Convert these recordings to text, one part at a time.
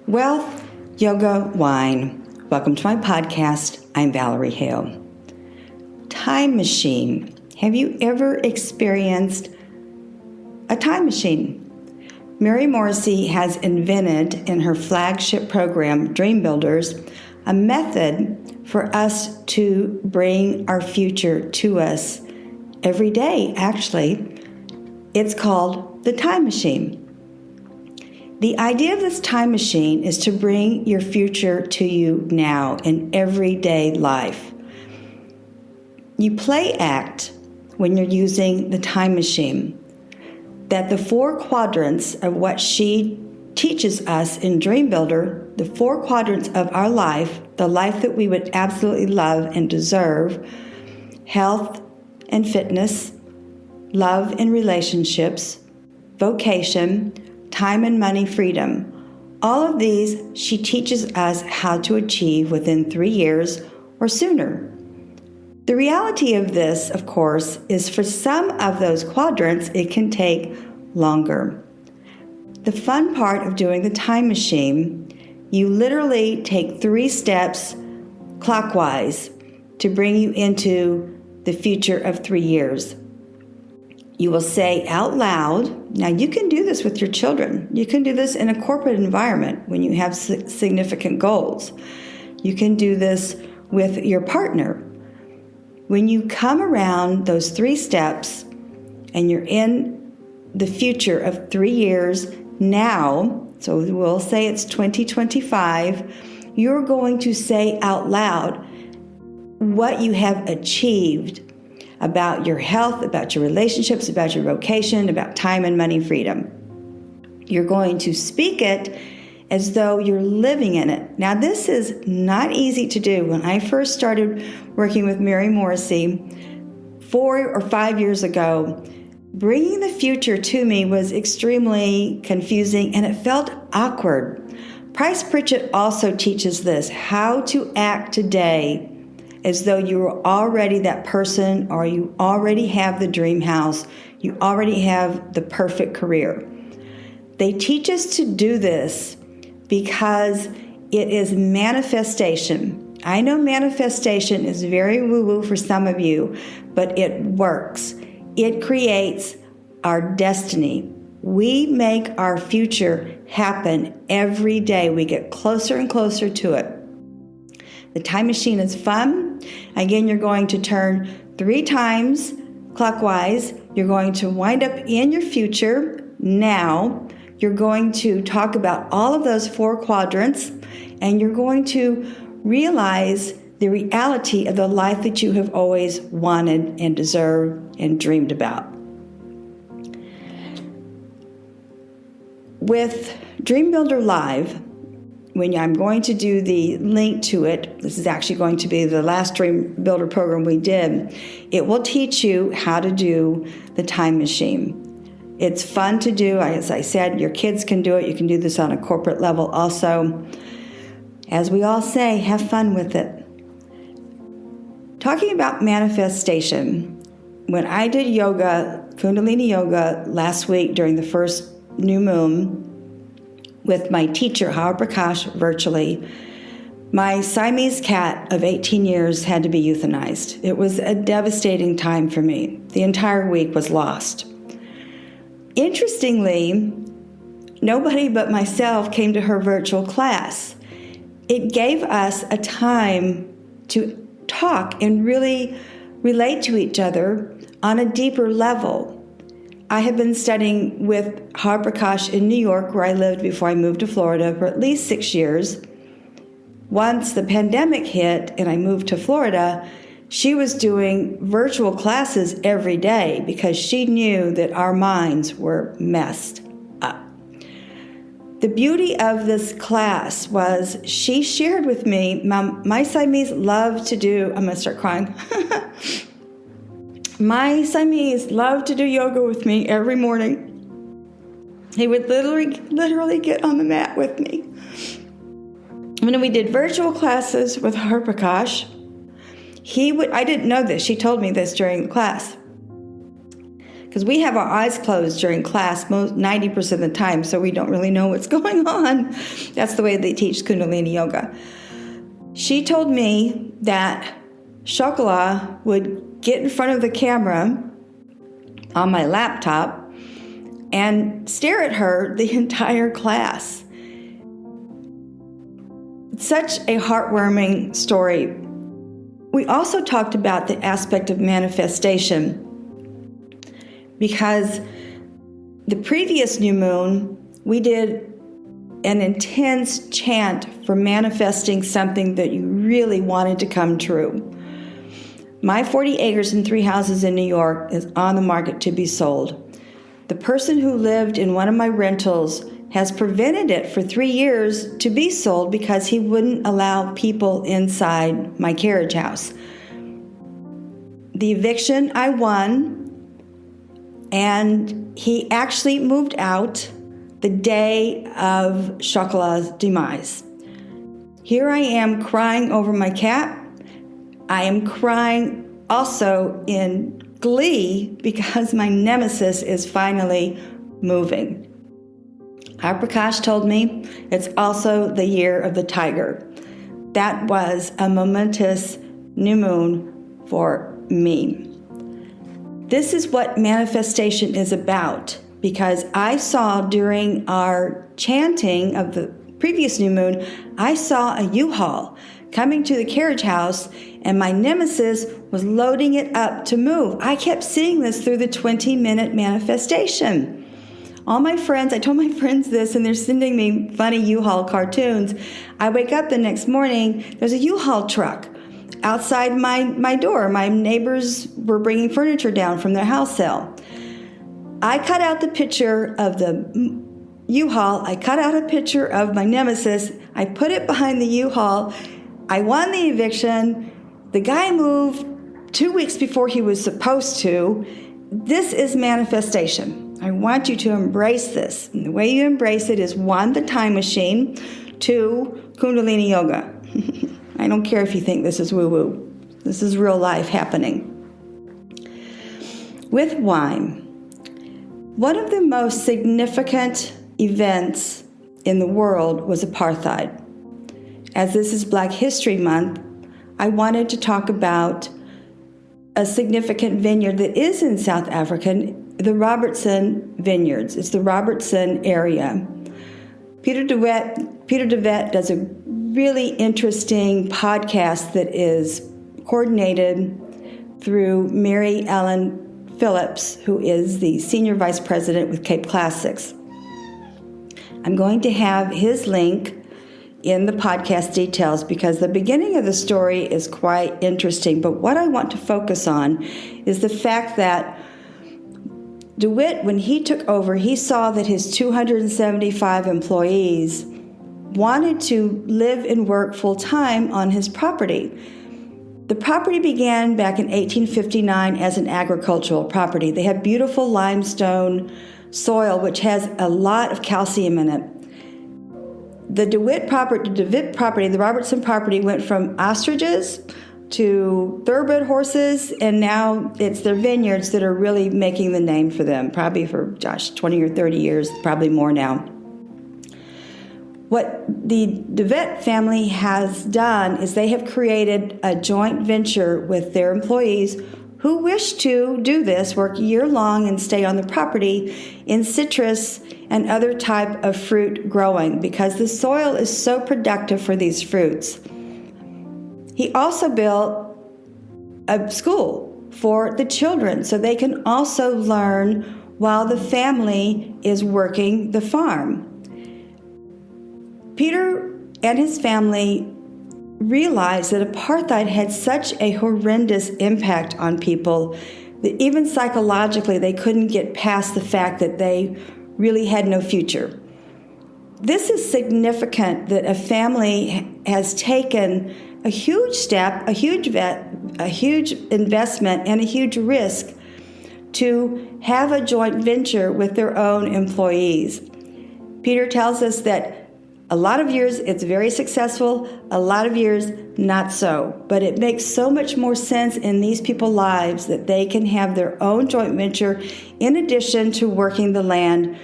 Wealth, yoga, wine. Welcome to my podcast. I'm Valerie Hale. Time machine. Have you ever experienced a time machine? Mary Morrissey has invented in her flagship program, DREAMBUILDERS, a method for us to bring our future to us every day, actually. It's called the time machine. The idea of this time machine is to bring your future to you now in everyday life. You play act when you're using the time machine that the 4 quadrants of what she teaches us in Dream Builder, the 4 quadrants of our life, the life that we would absolutely love and deserve, health and fitness, love and relationships, vocation, time and money freedom. All of these she teaches us how to achieve within 3 years or sooner. The reality of this, of course, is for some of those quadrants, it can take longer. The fun part of doing the time machine, you literally take 3 steps clockwise to bring you into the future of 3 years. You will say out loud, now you can do this with your children. You can do this in a corporate environment when you have significant goals. You can do this with your partner. When you come around those 3 steps and you're in the future of 3 years now, so we'll say it's 2025, you're going to say out loud what you have achieved about your health, about your relationships, about your vocation, about time and money freedom. You're going to speak it as though you're living in it. Now, this is not easy to do. When I first started working with Mary Morrissey 4 or 5 years ago, bringing the future to me was extremely confusing and it felt awkward. Price Pritchett also teaches this, how to act today as though you were already that person, or you already have the dream house, you already have the perfect career. They teach us to do this because it is manifestation. I know manifestation is very woo-woo for some of you, but it works. It creates our destiny. We make our future happen every day. We get closer and closer to it. The time machine is fun. Again, you're going to turn 3 times clockwise. You're going to wind up in your future now. You're going to talk about all of those 4 quadrants, and you're going to realize the reality of the life that you have always wanted and deserved and dreamed about. With Dream Builder Live, when I'm going to do the link to it, this is actually going to be the last Dream Builder program we did, it will teach you how to do the time machine. It's fun to do. As I said, your kids can do it. You can do this on a corporate level also. As we all say, have fun with it. Talking about manifestation, when I did yoga, Kundalini yoga, last week during the first new moon, with my teacher, Howard Prakash, virtually, my Siamese cat of 18 years had to be euthanized. It was a devastating time for me. The entire week was lost. Interestingly, nobody but myself came to her virtual class. It gave us a time to talk and really relate to each other on a deeper level. I have been studying with Howard Prakash in New York, where I lived before I moved to Florida, for at least 6 years. Once the pandemic hit and I moved to Florida, she was doing virtual classes every day because she knew that our minds were messed up. The beauty of this class was she shared with me, my Siamese love to do, I'm going to start crying. My Siamese loved to do yoga with me every morning. He would literally get on the mat with me. When we did virtual classes with Howard Prakash, I didn't know this, she told me this during the class. because we have our eyes closed during class 90% of the time, so we don't really know what's going on. That's the way they teach Kundalini Yoga. She told me that Chocolat would get in front of the camera on my laptop and stare at her the entire class. Such a heartwarming story. We also talked about the aspect of manifestation, because the previous new moon, we did an intense chant for manifesting something that you really wanted to come true. My 40 acres and 3 houses in New York is on the market to be sold. The person who lived in one of my rentals has prevented it for 3 years to be sold because he wouldn't allow people inside my carriage house. The eviction I won, and he actually moved out the day of Chocolat's demise. Here I am crying over my cat. I am crying also in glee because my nemesis is finally moving. Prakash told me it's also the year of the tiger. That was a momentous new moon for me. This is what manifestation is about, because I saw during our chanting of the previous new moon, I saw a U-Haul coming to the carriage house, and my nemesis was loading it up to move. I kept seeing this through the 20-minute manifestation. All my friends, I told my friends this, and they're sending me funny U-Haul cartoons. I wake up the next morning, there's a U-Haul truck outside my door. My neighbors were bringing furniture down from their house sale. I cut out the picture of the U-Haul. I cut out a picture of my nemesis. I put it behind the U-Haul. I won the eviction. The guy moved 2 weeks before he was supposed to. This is manifestation. I want you to embrace this. And the way you embrace it is 1, the time machine, 2, Kundalini Yoga. I don't care if you think this is woo-woo. This is real life happening. With wine, one of the most significant events in the world was apartheid. As this is Black History Month, I wanted to talk about a significant vineyard that is in South Africa, the Robertson vineyards. It's the Robertson area. Peter DeWet does a really interesting podcast that is coordinated through Wine-Maryellen Phillips, who is the Senior Vice President with Cape Classics. I'm going to have his link in the podcast details because the beginning of the story is quite interesting. But what I want to focus on is the fact that DeWitt, when he took over, he saw that his 275 employees wanted to live and work full-time on his property. The property began back in 1859 as an agricultural property. They had beautiful limestone soil, which has a lot of calcium in it. The DeWitt property, the Robertson property, went from ostriches to thoroughbred horses, and now it's their vineyards that are really making the name for them, probably for, 20 or 30 years, probably more now. What the DeWitt family has done is they have created a joint venture with their employees who wish to do this, work year-long and stay on the property in citrus and other type of fruit growing because the soil is so productive for these fruits. He also built a school for the children so they can also learn while the family is working the farm. Peter and his family realized that apartheid had such a horrendous impact on people that even psychologically they couldn't get past the fact that they really had no future. This is significant that a family has taken a huge step, a huge investment, and a huge risk to have a joint venture with their own employees. Peter tells us that A lot of years it's very successful, a lot of years not so. But it makes so much more sense in these people's lives that they can have their own joint venture in addition to working the land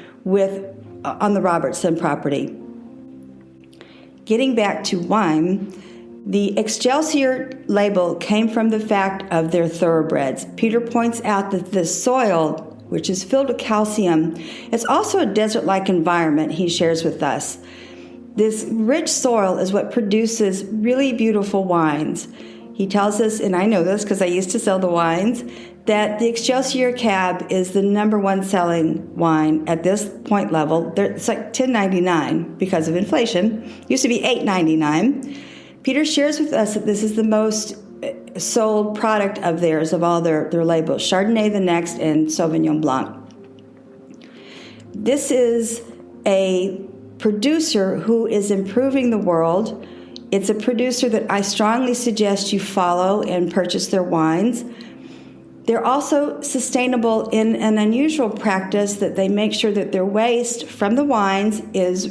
on the Robertson property. Getting back to wine, the Excelsior label came from the fact of their thoroughbreds. Peter points out that the soil, which is filled with calcium, is also a desert-like environment he shares with us. This rich soil is what produces really beautiful wines. He tells us, and I know this because I used to sell the wines, that the Excelsior Cab is the number one selling wine at this point level. It's like $10.99 because of inflation. It used to be $8.99. Peter shares with us that this is the most sold product of theirs, of all their labels. Chardonnay the next, and Sauvignon Blanc. This is a producer who is improving the world. It's a producer that I strongly suggest you follow and purchase their wines. They're also sustainable in an unusual practice that they make sure that their waste from the wines is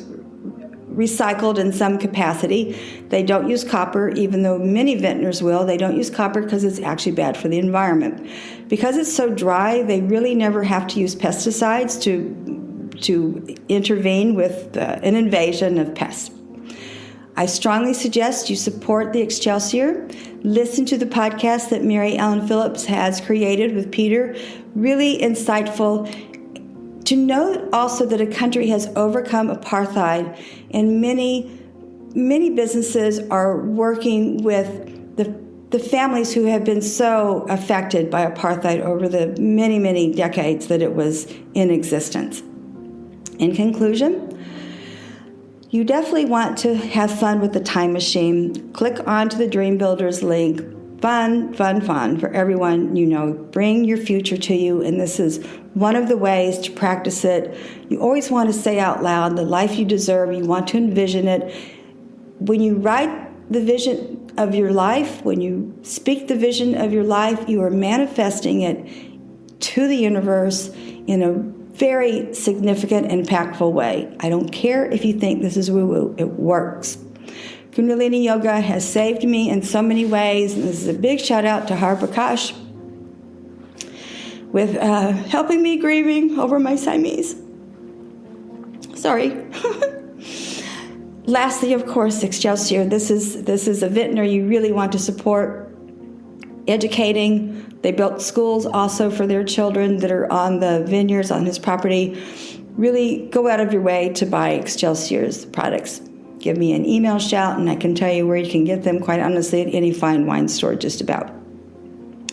recycled in some capacity. They don't use copper, even though many vintners will. They don't use copper because it's actually bad for the environment. Because it's so dry, they really never have to use pesticides to intervene with an invasion of pests. I strongly suggest you support the Excelsior. Listen to the podcast that Wine-Maryellen Phillips has created with Peter. Really insightful. To know also that a country has overcome apartheid, and many businesses are working with the families who have been so affected by apartheid over the many decades that it was in existence. In conclusion, you definitely want to have fun with the time machine. Click onto the Dream Builders link. Fun for everyone you know. Bring your future to you, and this is one of the ways to practice it. You always want to say out loud the life you deserve. You want to envision it. When you write the vision of your life, when you speak the vision of your life, you are manifesting it to the universe in a very significant, impactful way. I don't care if you think this is woo-woo. It works. Kundalini Yoga has saved me in so many ways, and this is a big shout out to Har Prakash with helping me grieving over my Siamese. Sorry. Lastly, of course, Excelsior. This is a vintner you really want to support. Educating. They built schools also for their children that are on the vineyards on his property. Really go out of your way to buy Excelsior's products. Give me an email shout, and I can tell you where you can get them, quite honestly, at any fine wine store just about.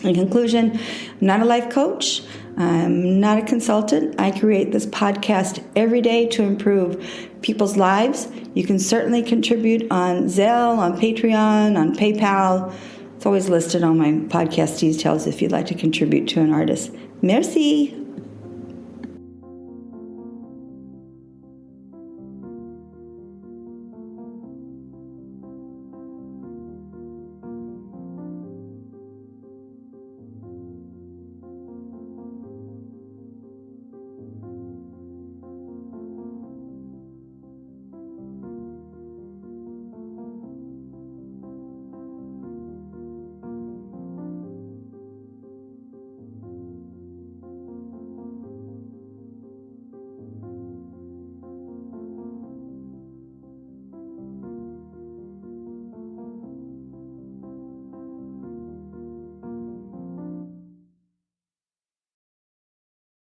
In conclusion, I'm not a life coach. I'm not a consultant. I create this podcast every day to improve people's lives. You can certainly contribute on Zelle, on Patreon, on PayPal. It's always listed on my podcast details if you'd like to contribute to an artist. Merci.